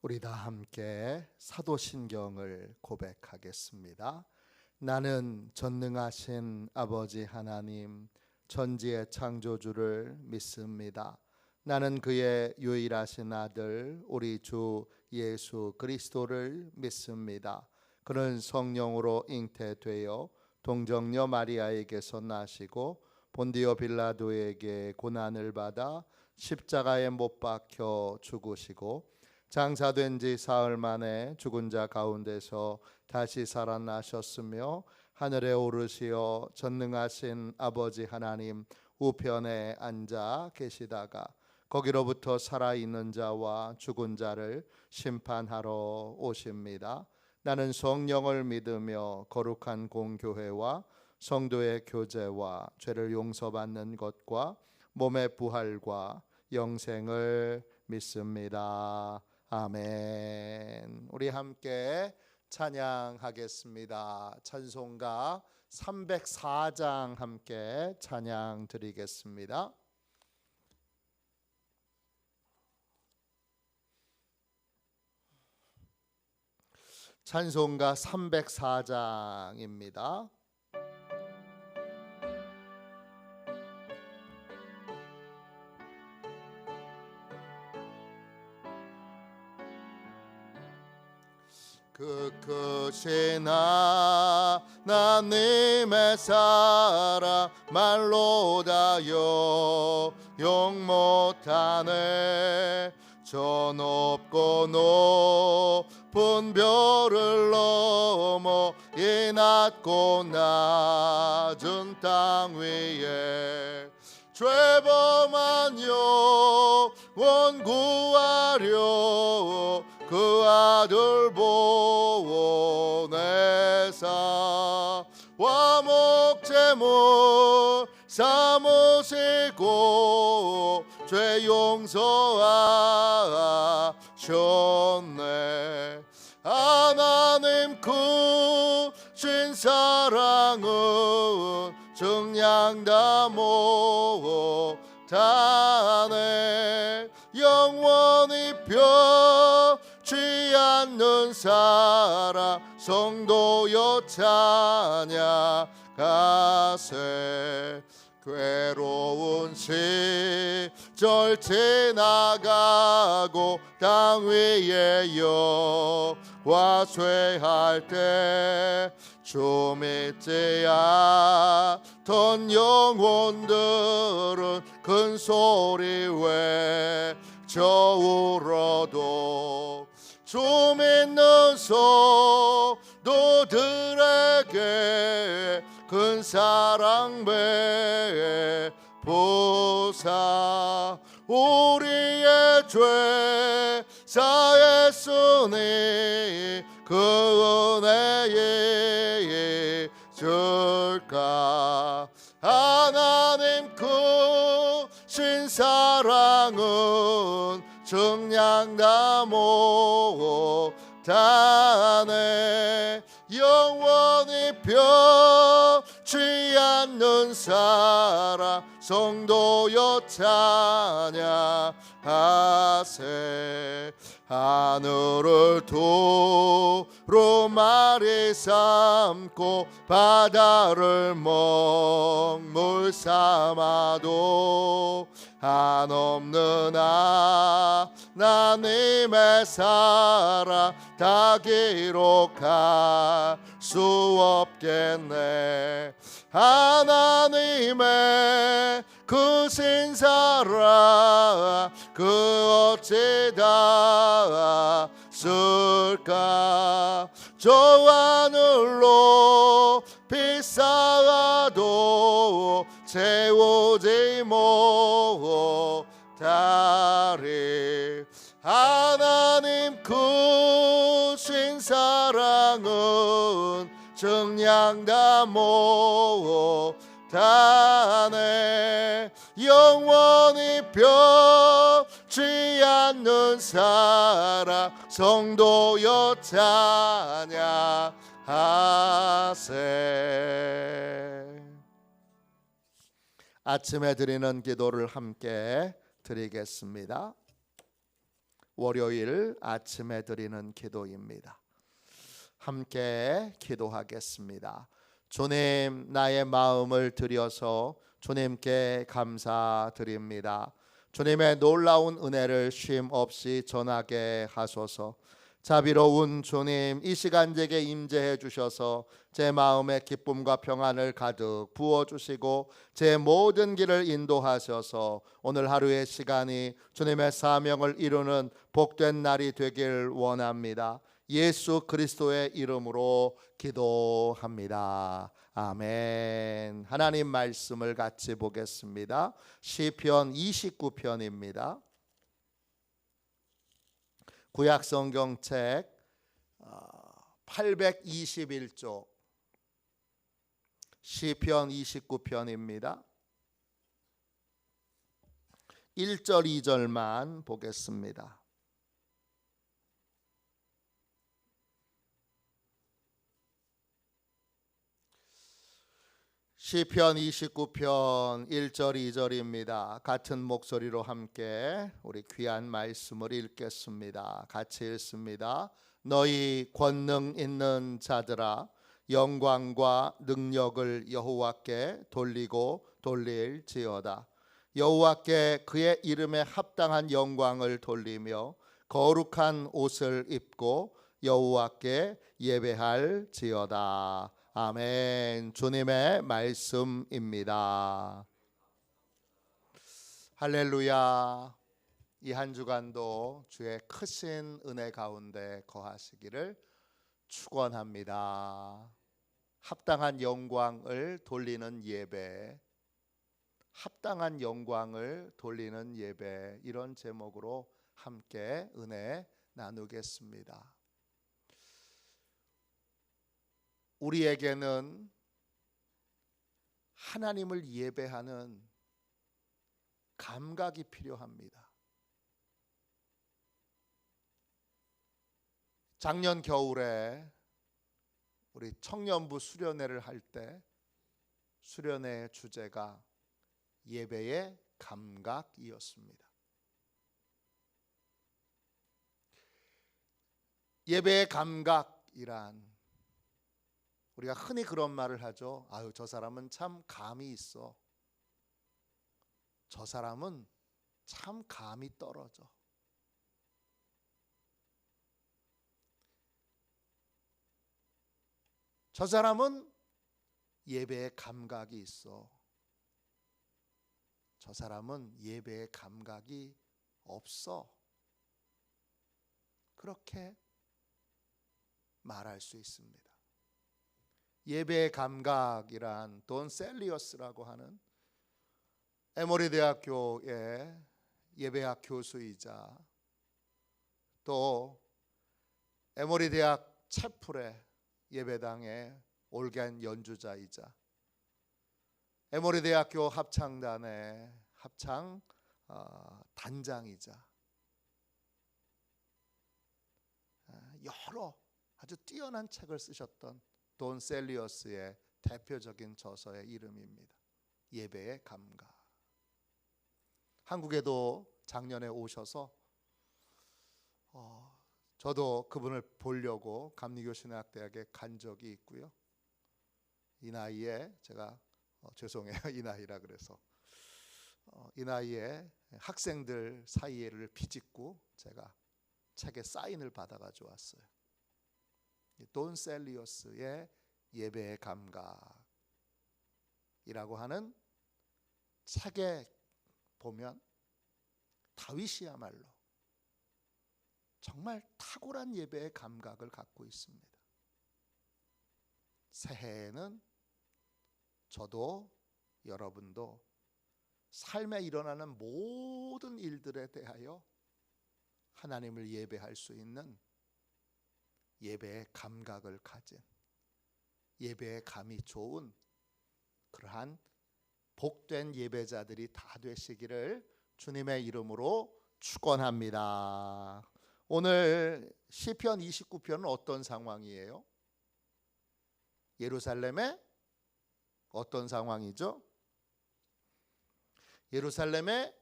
우리 다 함께 사도신경을 고백하겠습니다. 나는 전능하신 아버지 하나님 천지의 창조주를 믿습니다. 나는 그의 유일하신 아들 우리 주 예수 그리스도를 믿습니다. 그는 성령으로 잉태되어 동정녀 마리아에게서 나시고 본디오 빌라도에게 고난을 받아 십자가에 못 박혀 죽으시고 장사된 지 사흘 만에 죽은 자 가운데서 다시 살아나셨으며 하늘에 오르시어 전능하신 아버지 하나님 우편에 앉아 계시다가 거기로부터 살아있는 자와 죽은 자를 심판하러 오십니다. 나는 성령을 믿으며 거룩한 공교회와 성도의 교제와 죄를 용서받는 것과 몸의 부활과 영생을 믿습니다. 아멘. 우리 함께 찬양하겠습니다. 찬송가 304장 함께 찬양 드리겠습니다. 찬송가 304장입니다. 그 크신 하나님의 사랑 말로 다여 용 못하네. 저 높고 높은 별을 넘어 이 낮고 낮은 땅 위에 죄범한 영혼 구하려 그 아들 보내사 화목제물 삼으시고 죄 용서하셨네. 하나님 크신 사랑은 정량 다 못하네. 영원히 변치 않는 사랑 성도여 찬양하세. 괴로운 시절 지나가고 땅 위에 여호와 쇠할 때 주 믿지 않던 영혼들은 큰 소리 외쳐 울어도 주 믿는 성도들에게 큰 사랑 베푸사 우리의 죄 사했으니 그 은혜에 줄까. 하나님 크신 사랑은 정량 다 못하네. 영원히 변치 않는 사랑 성도여 찬양하세. 하늘을 두루마리 삼고 바다를 먹물 삼아도 한없는 하나님의 사랑 다 기록할 수 없겠네. 하나님의 크신 사랑 그 어찌 다 쓸까. 저 하늘로 비싸도 채우지 못하리. 하나님 크신 사랑은 정량 다 못하네. 영원히 변치 않는 사랑 성도여 찬양하세. 아침에 드리는 기도를 함께 드리겠습니다. 월요일 아침에 드리는 기도입니다. 함께 기도하겠습니다. 주님, 나의 마음을 드려서 주님께 감사드립니다. 주님의 놀라운 은혜를 쉼 없이 전하게 하소서. 자비로운 주님, 이 시간 제게 임재해 주셔서 제 마음에 기쁨과 평안을 가득 부어주시고 제 모든 길을 인도하셔서 오늘 하루의 시간이 주님의 사명을 이루는 복된 날이 되길 원합니다. 예수 그리스도의 이름으로 기도합니다. 아멘. 하나님 말씀을 같이 보겠습니다. 시편 29편입니다. 구약성경책 821쪽 시편 29편입니다. 1절 2절만 보겠습니다. 시편 29편 1절 2절입니다. 같은 목소리로 함께 우리 귀한 말씀을 읽겠습니다. 같이 읽습니다. 너희 권능 있는 자들아, 영광과 능력을 여호와께 돌리고 돌릴지어다. 여호와께 그의 이름에 합당한 영광을 돌리며 거룩한 옷을 입고 여호와께 예배할지어다. 아멘. 주님의 말씀입니다. 할렐루야. 이 한 주간도 주의 크신 은혜 가운데 거하시기를 축원합니다. 합당한 영광을 돌리는 예배, 합당한 영광을 돌리는 예배, 이런 제목으로 함께 은혜 나누겠습니다. 우리에게는 하나님을 예배하는 감각이 필요합니다. 작년 겨울에 우리 청년부 수련회를 할 때 수련회 주제가 예배의 감각이었습니다. 예배의 감각이란, 우리가 흔히 그런 말을 하죠. 아유, 저 사람은 참 감이 있어. 저 사람은 참 감이 떨어져. 저 사람은 예배의 감각이 있어. 저 사람은 예배의 감각이 없어. 그렇게 말할 수 있습니다. 예배의 감각이란 돈 셀리어스라고 하는 에모리 대학교의 예배학 교수이자 또 에모리 대학 채플의 예배당의 올겐 연주자이자 에모리 대학교 합창단의 합창 단장이자 여러 아주 뛰어난 책을 쓰셨던 돈 셀리어스의 대표적인 저서의 이름입니다. 예배의 감각. 한국에도 작년에 오셔서 저도 그분을 보려고 감리교신학대학에 간 적이 있고요. 이 나이에 제가 죄송해요, 이 나이라 그래서 이 나이에 학생들 사이를 비집고 제가 책에 사인을 받아가지고 왔어요. 돈 셀리어스의 예배의 감각이라고 하는 책에 보면 다윗이야말로 정말 탁월한 예배의 감각을 갖고 있습니다. 새해에는 저도 여러분도 삶에 일어나는 모든 일들에 대하여 하나님을 예배할 수 있는 예배의 감각을 가진, 예배의 감이 좋은 그러한 복된 예배자들이 다 되시기를 주님의 이름으로 축원합니다. 오늘 시편 29편은 어떤 상황이에요? 예루살렘의 어떤 상황이죠? 예루살렘에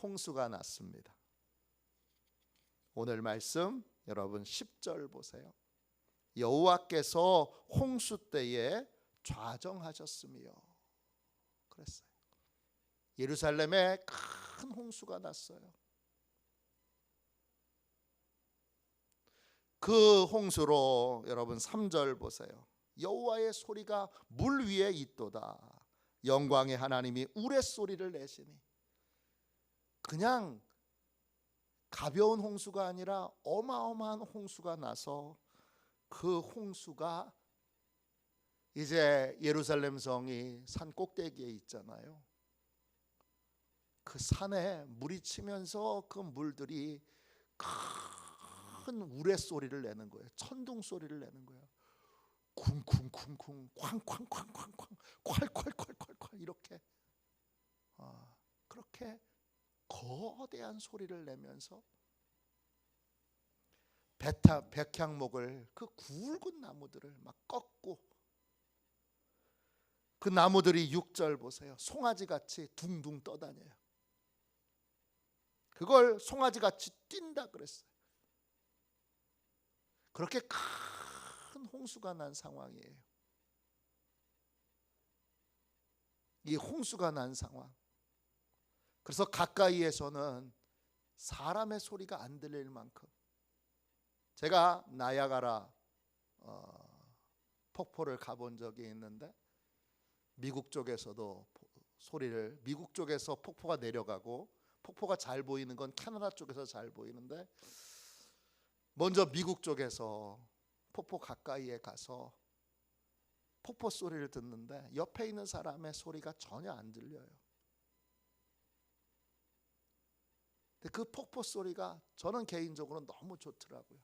홍수가 났습니다. 오늘 말씀 여러분 10절 보세요. 여호와께서 홍수 때에 좌정하셨으며 그랬어요. 예루살렘에 큰 홍수가 났어요. 그 홍수로 여러분 3절 보세요. 여호와의 소리가 물 위에 있도다. 영광의 하나님이 우레소리를 내시니. 그냥 가벼운 홍수가 아니라 어마어마한 홍수가 나서 그 홍수가 이제 예루살렘 성이 산 꼭대기에 있잖아요. 그 산에 물이 치면서 그 물들이 큰 우레소리를 내는 거예요. 천둥 소리를 내는 거예요. 쿵쿵쿵쿵 쾅쾅쾅쾅쾅 콸콸콸콸콸 이렇게 그렇게 거대한 소리를 내면서 백향목을 그 굵은 나무들을 막 꺾고 그 나무들이 6절 보세요. 송아지같이 둥둥 떠다녀요. 그걸 송아지같이 뛴다 그랬어요. 그렇게 큰 홍수가 난 상황이에요. 이 홍수가 난 상황. 그래서 가까이에서는 사람의 소리가 안 들릴 만큼 제가 나야가라 폭포를 가본 적이 있는데 미국 쪽에서도 미국 쪽에서 폭포가 내려가고 폭포가 잘 보이는 건 캐나다 쪽에서 잘 보이는데 먼저 미국 쪽에서 폭포 가까이에 가서 폭포 소리를 듣는데 옆에 있는 사람의 소리가 전혀 안 들려요. 근데 그 폭포 소리가 저는 개인적으로 너무 좋더라고요.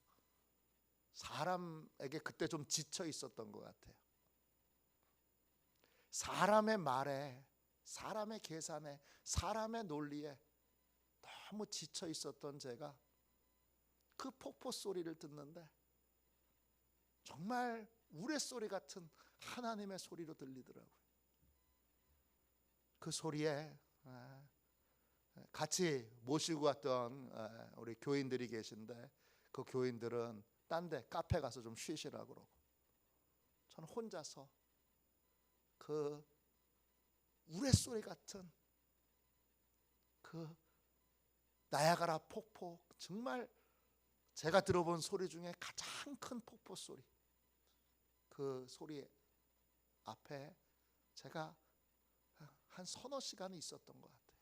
사람에게 그때 좀 지쳐 있었던 것 같아요. 사람의 말에, 사람의 계산에, 사람의 논리에 너무 지쳐 있었던 제가 그 폭포 소리를 듣는데 정말 우레소리 같은 하나님의 소리로 들리더라고요. 그 소리에 같이 모시고 왔던 우리 교인들이 계신데 그 교인들은 딴 데 카페 가서 좀 쉬시라고 그러고 저는 혼자서 그 우레소리 같은 그 나야가라 폭포, 정말 제가 들어본 소리 중에 가장 큰 폭포 소리, 그 소리 앞에 제가 한 서너 시간이 있었던 것 같아요.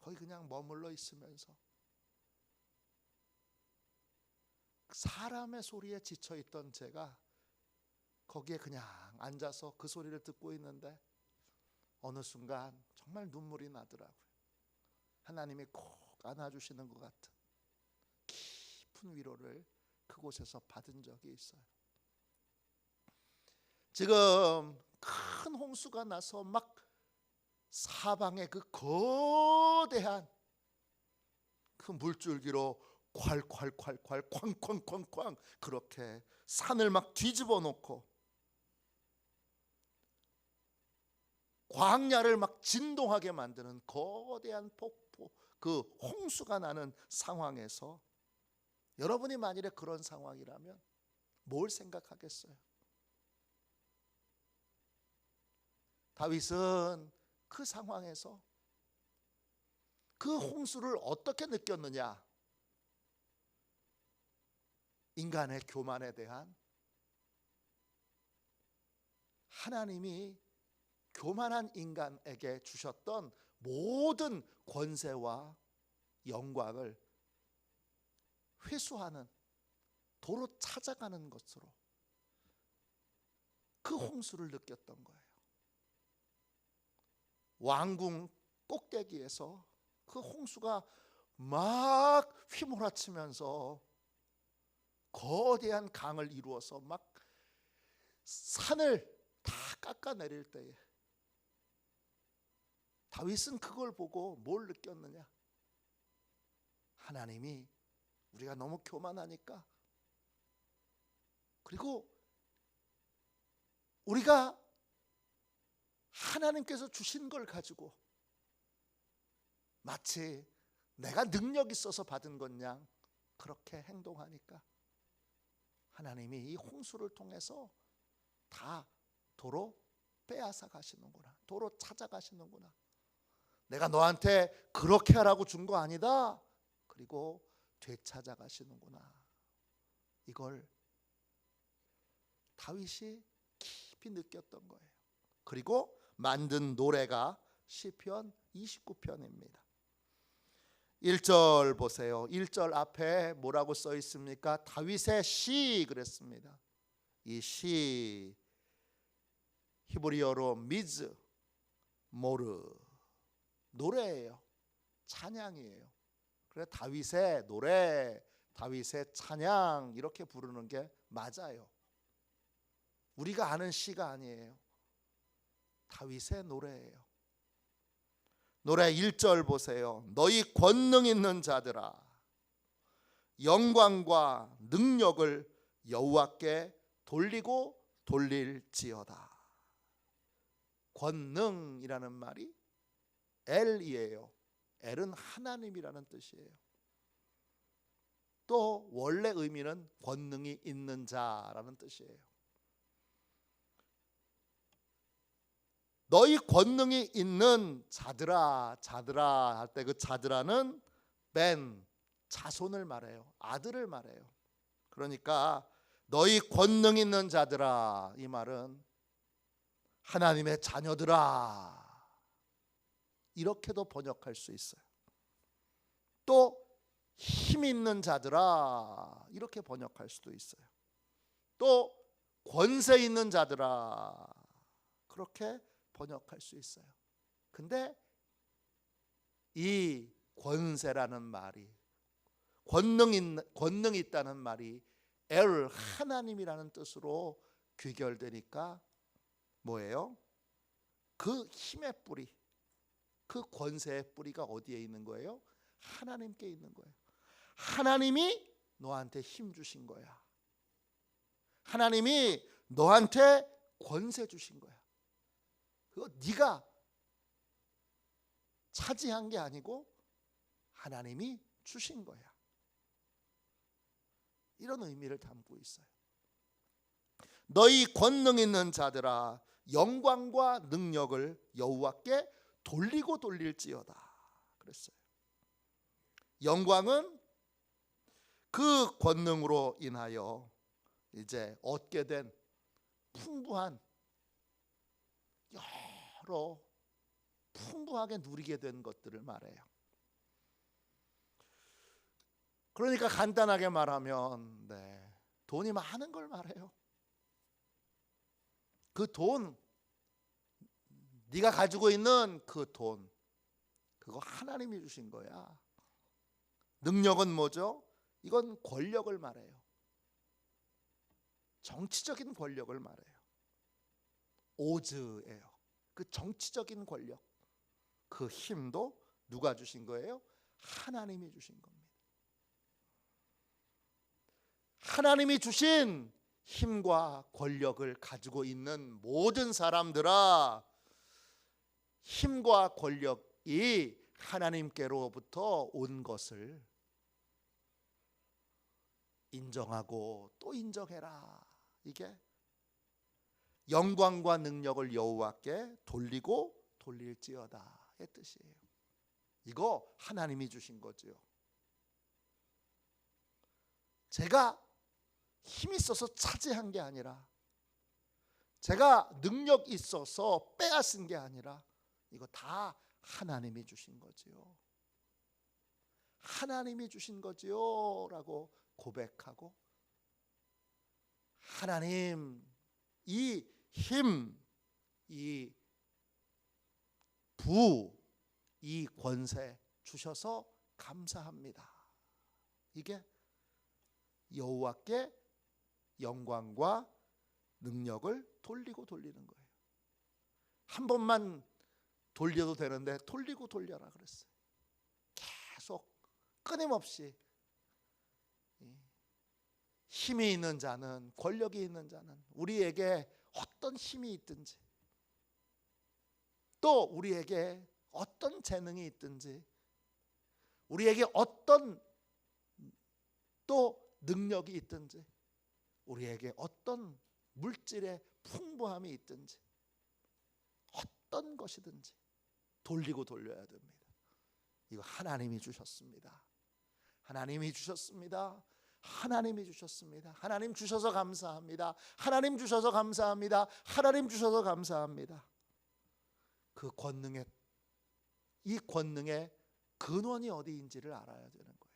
거기 그냥 머물러 있으면서 사람의 소리에 지쳐있던 제가 거기에 그냥 앉아서 그 소리를 듣고 있는데 어느 순간 정말 눈물이 나더라고요. 하나님이 꼭 안아주시는 것 같은 깊은 위로를 그곳에서 받은 적이 있어요. 지금 큰 홍수가 나서 막 사방에 그 거대한 그 물줄기로 콸콸콸콸 쾅쾅쾅쾅 그렇게 산을 막 뒤집어 놓고 광야를 막 진동하게 만드는 거대한 폭포, 그 홍수가 나는 상황에서 여러분이 만일에 그런 상황이라면 뭘 생각하겠어요? 다윗은 그 상황에서 그 홍수를 어떻게 느꼈느냐? 인간의 교만에 대한 하나님이 교만한 인간에게 주셨던 모든 권세와 영광을 회수하는 도로 찾아가는 것으로 그 홍수를 느꼈던 거예요. 왕궁 꼭대기에서 그 홍수가 막 휘몰아치면서 거대한 강을 이루어서 막 산을 다 깎아내릴 때에 다윗은 그걸 보고 뭘 느꼈느냐? 하나님이 우리가 너무 교만하니까, 그리고 우리가 하나님께서 주신 걸 가지고 마치 내가 능력 있어서 받은 것냐 그렇게 행동하니까 하나님이 이 홍수를 통해서 다 도로 빼앗아 가시는구나. 도로 찾아가시는구나. 내가 너한테 그렇게 하라고 준 거 아니다. 그리고 되찾아 가시는구나. 이걸 다윗이 깊이 느꼈던 거예요. 그리고 만든 노래가 시편 29편입니다. 1절 보세요. 1절 앞에 뭐라고 써 있습니까? 다윗의 시 그랬습니다. 이 시 히브리어로 미즈 모르 노래예요. 찬양이에요. 그래 다윗의 노래, 다윗의 찬양 이렇게 부르는 게 맞아요. 우리가 아는 시가 아니에요. 다윗의 노래예요. 노래 1절 보세요. 너희 권능 있는 자들아 영광과 능력을 여호와께 돌리고 돌릴지어다. 권능이라는 말이 엘이에요. 엘은 하나님이라는 뜻이에요. 또 원래 의미는 권능이 있는 자라는 뜻이에요. 너희 권능이 있는 자들아, 자들아 할 때 그 자들아는 벤 자손을 말해요. 아들을 말해요. 그러니까 너희 권능 있는 자들아 이 말은 하나님의 자녀들아 이렇게도 번역할 수 있어요. 또 힘 있는 자들아 이렇게 번역할 수도 있어요. 또 권세 있는 자들아 그렇게 번역할 수 있어요. 근데 이 권세라는 말이 권능이 있다는 말이 엘 하나님이라는 뜻으로 귀결되니까 뭐예요? 그 힘의 뿌리, 그 권세의 뿌리가 어디에 있는 거예요? 하나님께 있는 거예요. 하나님이 너한테 힘 주신 거야. 하나님이 너한테 권세 주신 거야. 그거 네가 차지한 게 아니고 하나님이 주신 거야. 이런 의미를 담고 있어요. 너희 권능 있는 자들아 영광과 능력을 여호와께 돌리고 돌릴지어다 그랬어요. 영광은 그 권능으로 인하여 이제 얻게 된 풍부한 여러 풍부하게 누리게 된 것들을 말해요. 그러니까 간단하게 말하면 돈이 많은 걸 말해요. 그 돈, 네가 가지고 있는 그 돈, 그거 하나님이 주신 거야. 능력은 뭐죠? 이건 권력을 말해요. 정치적인 권력을 말해요. 오즈예요. 그 정치적인 권력, 그 힘도 누가 주신 거예요? 하나님이 주신 겁니다. 하나님이 주신 힘과 권력을 가지고 있는 모든 사람들아, 힘과 권력이 하나님께로부터 온 것을 인정하고 또 인정해라. 이게 영광과 능력을 여호와께 돌리고 돌릴지어다의 뜻이에요. 이거 하나님이 주신 거죠. 제가 힘 있어서 차지한 게 아니라, 제가 능력 있어서 빼앗은 게 아니라, 이거 다 하나님이 주신 거지요. 하나님이 주신 거지요 라고 고백하고, 하나님 이 힘, 이 부, 이 권세 주셔서 감사합니다. 이게 여호와께 영광과 능력을 돌리고 돌리는 거예요. 한 번만 돌려도 되는데 돌리고 돌려라 그랬어요. 계속 끊임없이. 힘이 있는 자는, 권력이 있는 자는 우리에게 어떤 힘이 있든지, 또 우리에게 어떤 재능이 있든지 우리에게 어떤 또 능력이 있든지, 우리에게 어떤 물질의 풍부함이 있든지, 어떤 것이든지 돌리고 돌려야 됩니다. 이거 하나님이 주셨습니다. 하나님이 주셨습니다. 하나님이 주셨습니다. 하나님 주셔서 감사합니다. 하나님 주셔서 감사합니다. 하나님 주셔서 감사합니다. 그 권능의, 이 권능의 근원이 어디인지를 알아야 되는 거예요.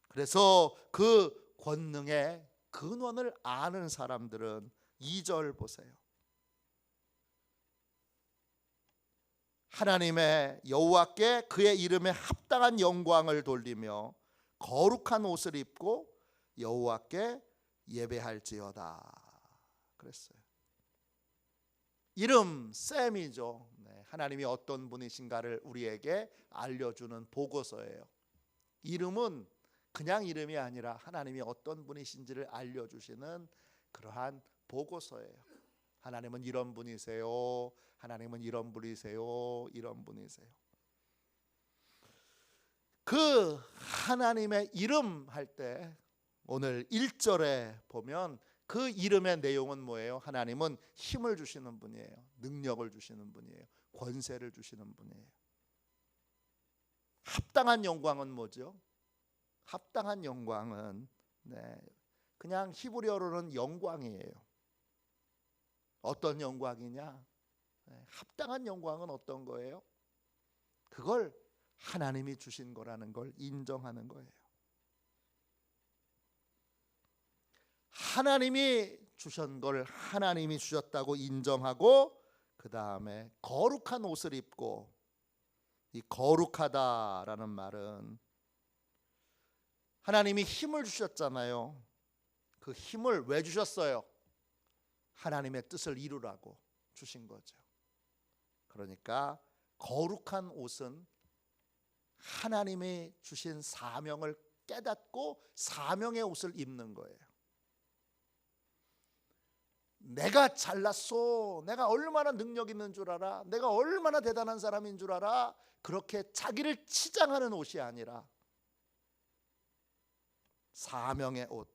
그래서 그 권능의 근원을 아는 사람들은 2절 보세요. 하나님의 여호와께 그의 이름에 합당한 영광을 돌리며 거룩한 옷을 입고 여호와께 예배할지어다 그랬어요. 이름 셈이죠. 하나님이 어떤 분이신가를 우리에게 알려주는 보고서예요. 이름은 그냥 이름이 아니라 하나님이 어떤 분이신지를 알려주시는 그러한 보고서예요. 하나님은 이런 분이세요. 하나님은 이런 분이세요. 이런 분이세요. 그 하나님의 이름 할 때 오늘 1절에 보면 그 이름의 내용은 뭐예요? 하나님은 힘을 주시는 분이에요. 능력을 주시는 분이에요. 권세를 주시는 분이에요. 합당한 영광은 뭐죠? 합당한 영광은 그냥 히브리어로는 영광이에요. 어떤 영광이냐? 합당한 영광은 어떤 거예요? 그걸 하나님이 주신 거라는 걸 인정하는 거예요. 하나님이 주신 걸 하나님이 주셨다고 인정하고, 그 다음에 거룩한 옷을 입고, 이 거룩하다라는 말은 하나님이 힘을 주셨잖아요. 그 힘을 왜 주셨어요? 하나님의 뜻을 이루라고 주신 거죠. 그러니까 거룩한 옷은 하나님이 주신 사명을 깨닫고 사명의 옷을 입는 거예요. 내가 잘났어, 내가 얼마나 능력 있는 줄 알아, 내가 얼마나 대단한 사람인 줄 알아, 그렇게 자기를 치장하는 옷이 아니라 사명의 옷.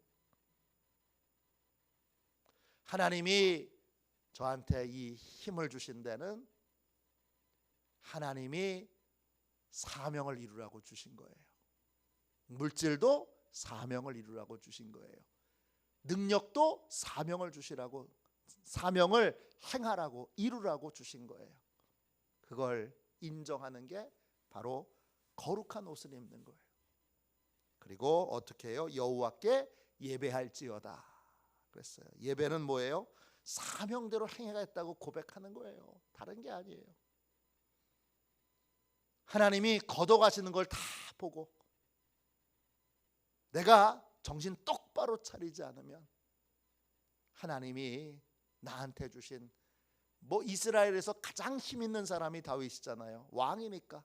하나님이 저한테 이 힘을 주신 데는 하나님이 사명을 이루라고 주신 거예요. 물질도 사명을 이루라고 주신 거예요. 능력도 사명을 주시라고, 사명을 행하라고, 이루라고 주신 거예요. 그걸 인정하는 게 바로 거룩한 옷을 입는 거예요. 그리고 어떻게 해요? 여호와께 예배할지어다 그랬어요. 예배는 뭐예요? 사명대로 행해야겠다고 고백하는 거예요. 다른 게 아니에요. 하나님이 걷어가시는 걸 다 보고 내가 정신 똑바로 차리지 않으면 하나님이 나한테 주신, 이스라엘에서 가장 힘 있는 사람이 다윗이잖아요. 왕이니까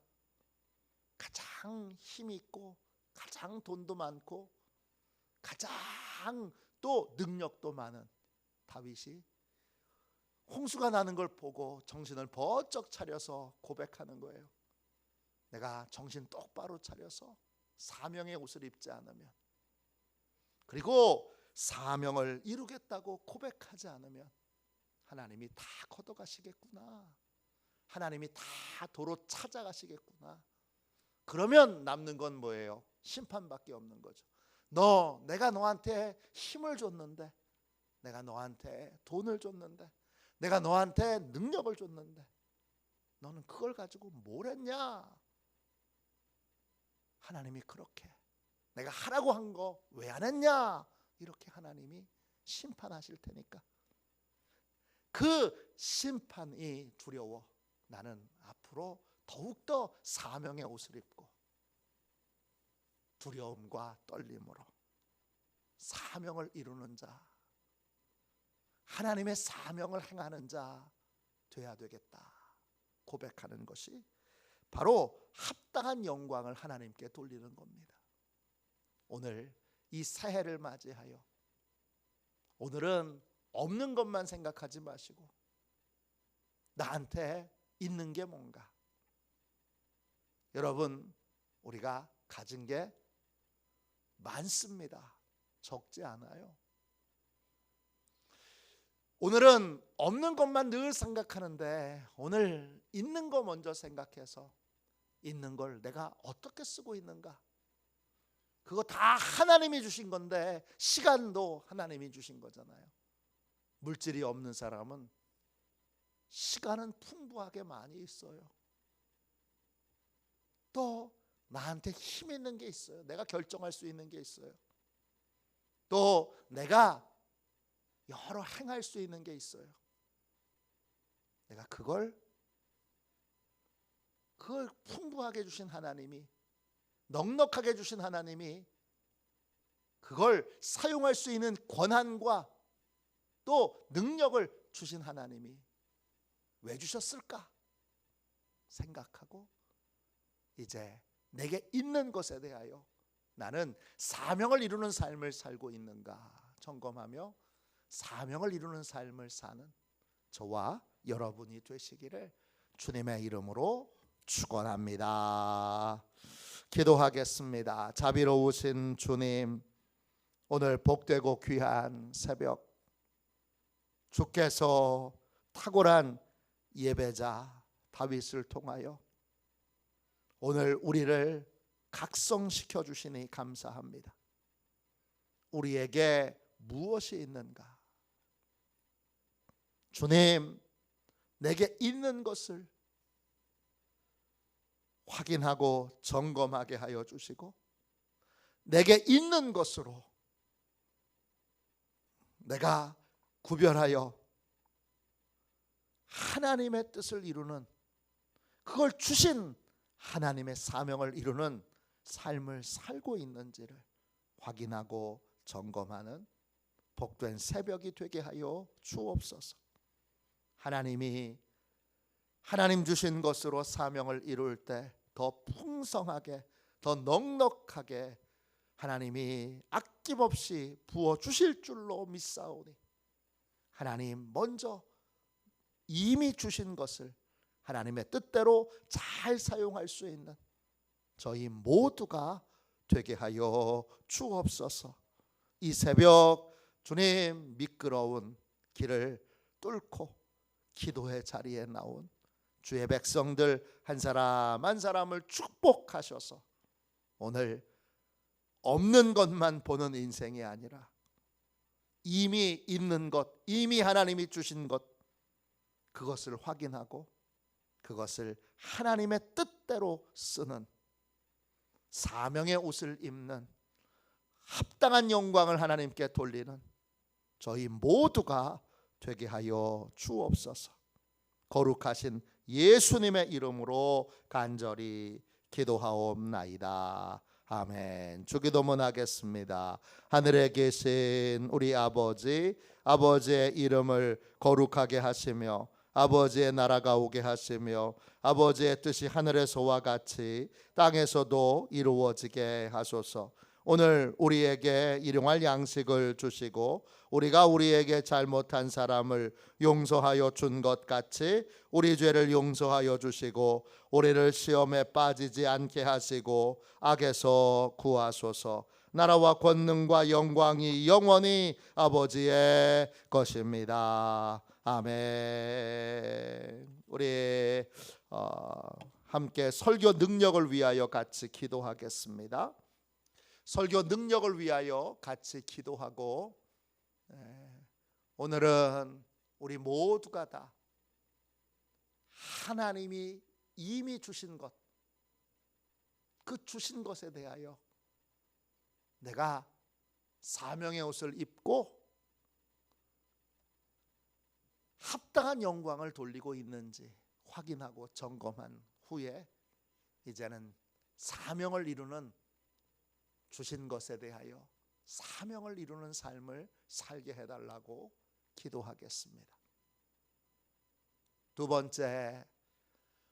가장 힘이 있고 가장 돈도 많고 가장 또 능력도 많은 다윗이 홍수가 나는 걸 보고 정신을 번쩍 차려서 고백하는 거예요. 내가 정신 똑바로 차려서 사명의 옷을 입지 않으면, 그리고 사명을 이루겠다고 고백하지 않으면 하나님이 다 걷어가시겠구나, 하나님이 다 도로 찾아가시겠구나. 그러면 남는 건 뭐예요? 심판밖에 없는 거죠. 내가 너한테 힘을 줬는데, 내가 너한테 돈을 줬는데, 내가 너한테 능력을 줬는데 너는 그걸 가지고 뭘 했냐? 하나님이 그렇게 내가 하라고 한 거 왜 안 했냐? 이렇게 하나님이 심판하실 테니까 그 심판이 두려워 나는 앞으로 더욱더 사명의 옷을 입고 두려움과 떨림으로 사명을 이루는 자, 하나님의 사명을 행하는 자 돼야 되겠다 고백하는 것이 바로 합당한 영광을 하나님께 돌리는 겁니다. 오늘 이 새해를 맞이하여 오늘은 없는 것만 생각하지 마시고 나한테 있는 게 뭔가. 여러분, 우리가 가진 게 많습니다. 적지 않아요. 오늘은 없는 것만 늘 생각하는데 오늘 있는 거 먼저 생각해서 있는 걸 내가 어떻게 쓰고 있는가. 그거 다 하나님이 주신 건데 시간도 하나님이 주신 거잖아요. 물질이 없는 사람은 시간은 풍부하게 많이 있어요. 또 나한테 힘 있는 게 있어요. 내가 결정할 수 있는 게 있어요. 또 내가 여러 행할 수 있는 게 있어요. 내가 그걸 풍부하게 주신 하나님이, 넉넉하게 주신 하나님이 그걸 사용할 수 있는 권한과 또 능력을 주신 하나님이 왜 주셨을까 생각하고 이제 내게 있는 것에 대하여 나는 사명을 이루는 삶을 살고 있는가 점검하며 사명을 이루는 삶을 사는 저와 여러분이 되시기를 주님의 이름으로 축원합니다. 기도하겠습니다. 자비로우신 주님, 오늘 복되고 귀한 새벽 주께서 탁월한 예배자 다윗을 통하여 오늘 우리를 각성시켜 주시니 감사합니다. 우리에게 무엇이 있는가? 주님, 내게 있는 것을 확인하고 점검하게 하여 주시고 내게 있는 것으로 내가 구별하여 하나님의 뜻을 이루는, 그걸 주신 하나님의 사명을 이루는 삶을 살고 있는지를 확인하고 점검하는 복된 새벽이 되게 하여 주옵소서. 하나님이 하나님 주신 것으로 사명을 이룰 때 더 풍성하게, 더 넉넉하게 하나님이 아낌없이 부어 주실 줄로 믿사오니 하나님 먼저 이미 주신 것을 하나님의 뜻대로 잘 사용할 수 있는 저희 모두가 되게 하여 주옵소서. 이 새벽 주님 미끄러운 길을 뚫고 기도의 자리에 나온 주의 백성들 한 사람 한 사람을 축복하셔서 오늘 없는 것만 보는 인생이 아니라 이미 있는 것, 이미 하나님이 주신 것, 그것을 확인하고 그것을 하나님의 뜻대로 쓰는 사명의 옷을 입는 합당한 영광을 하나님께 돌리는 저희 모두가 되게 하여 주옵소서. 거룩하신 예수님의 이름으로 간절히 기도하옵나이다. 아멘. 주기도문 하겠습니다. 하늘에 계신 우리 아버지, 아버지의 이름을 거룩하게 하시며 아버지의 나라가 오게 하시며 아버지의 뜻이 하늘에서와 같이 땅에서도 이루어지게 하소서. 오늘 우리에게 일용할 양식을 주시고 우리가 우리에게 잘못한 사람을 용서하여 준 것 같이 우리 죄를 용서하여 주시고 우리를 시험에 빠지지 않게 하시고 악에서 구하소서. 나라와 권능과 영광이 영원히 아버지의 것입니다. 아멘. 우리 함께 설교 능력을 위하여 같이 기도하겠습니다. 설교 능력을 위하여 같이 기도하고 오늘은 우리 모두가 다 하나님이 이미 주신 것, 그 주신 것에 대하여 내가 사명의 옷을 입고 합당한 영광을 돌리고 있는지 확인하고 점검한 후에 이제는 사명을 이루는 주신 것에 대하여 사명을 이루는 삶을 살게 해달라고 기도하겠습니다. 두 번째,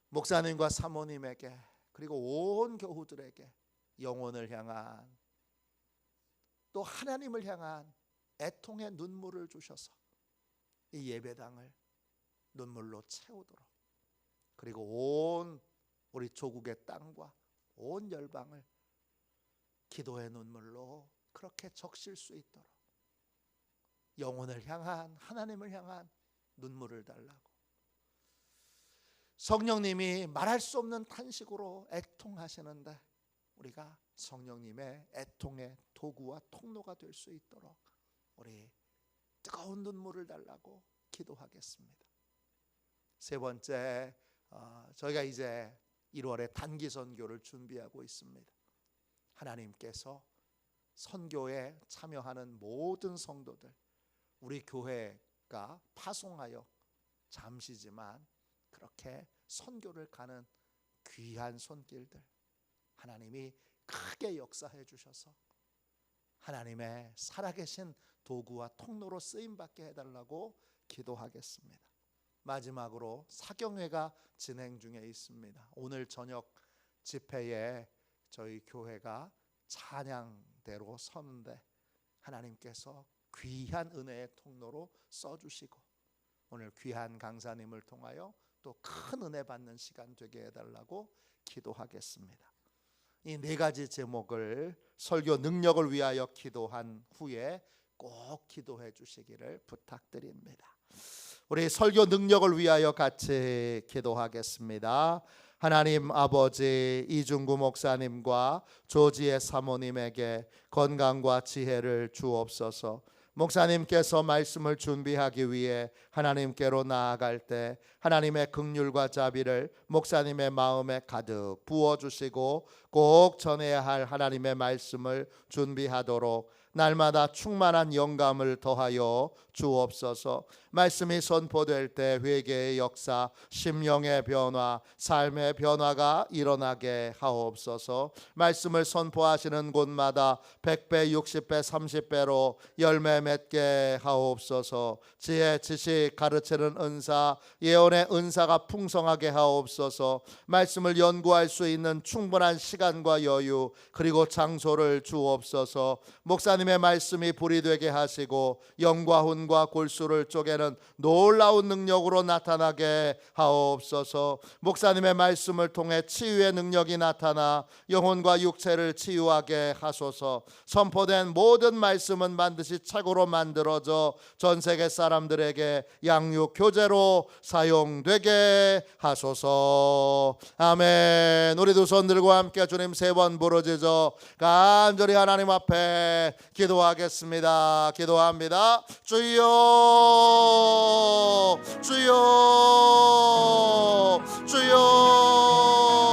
목사님과 사모님에게 그리고 온 교우들에게 영혼을 향한 또 하나님을 향한 애통의 눈물을 주셔서 이 예배당을 눈물로 채우도록, 그리고 온 우리 조국의 땅과 온 열방을 기도의 눈물로 그렇게 적실 수 있도록 영혼을 향한, 하나님을 향한 눈물을 달라고. 성령님이 말할 수 없는 탄식으로 애통하시는데 우리가 성령님의 애통의 도구와 통로가 될 수 있도록 우리 뜨거운 눈물을 달라고 기도하겠습니다. 세 번째, 저희가 이제 1월에 단기 선교를 준비하고 있습니다. 하나님께서 선교에 참여하는 모든 성도들, 우리 교회가 파송하여 잠시지만 그렇게 선교를 가는 귀한 손길들, 하나님이 크게 역사해 주셔서 하나님의 살아계신 도구와 통로로 쓰임받게 해달라고 기도하겠습니다. 마지막으로 사경회가 진행 중에 있습니다. 오늘 저녁 집회에 저희 교회가 찬양대로 서는데 하나님께서 귀한 은혜의 통로로 써주시고 오늘 귀한 강사님을 통하여 또 큰 은혜 받는 시간 되게 해달라고 기도하겠습니다. 이 네 가지 제목을 설교 능력을 위하여 기도한 후에 꼭 기도해 주시기를 부탁드립니다. 우리 설교 능력을 위하여 같이 기도하겠습니다. 하나님 아버지, 이중구 목사님과 조지의 사모님에게 건강과 지혜를 주옵소서. 목사님께서 말씀을 준비하기 위해 하나님께로 나아갈 때 하나님의 긍휼과 자비를 목사님의 마음에 가득 부어주시고 꼭 전해야 할 하나님의 말씀을 준비하도록 날마다 충만한 영감을 더하여 주옵소서. 말씀이 선포될 때 회개의 역사, 심령의 변화, 삶의 변화가 일어나게 하옵소서. 말씀을 선포하시는 곳마다 100배, 60배, 30배로 열매 맺게 하옵소서. 지혜, 지식, 가르치는 은사, 예언의 은사가 풍성하게 하옵소서. 말씀을 연구할 수 있는 충분한 시간과 여유 그리고 장소를 주옵소서. 목사님의 말씀이 불이 되게 하시고 영과 혼과 골수를 쪼개는 놀라운 능력으로 나타나게 하옵소서. 목사님의 말씀을 통해 치유의 능력이 나타나 영혼과 육체를 치유하게 하소서. 선포된 모든 말씀은 반드시 착으로 만들어져 전 세계 사람들에게 양육 교재로 사용되게 하소서. 아멘. 우리 두 손 들고 함께 주님 세 번 부르짖어 간절히 하나님 앞에 기도하겠습니다. 기도합니다. 주여, 주여, 주여.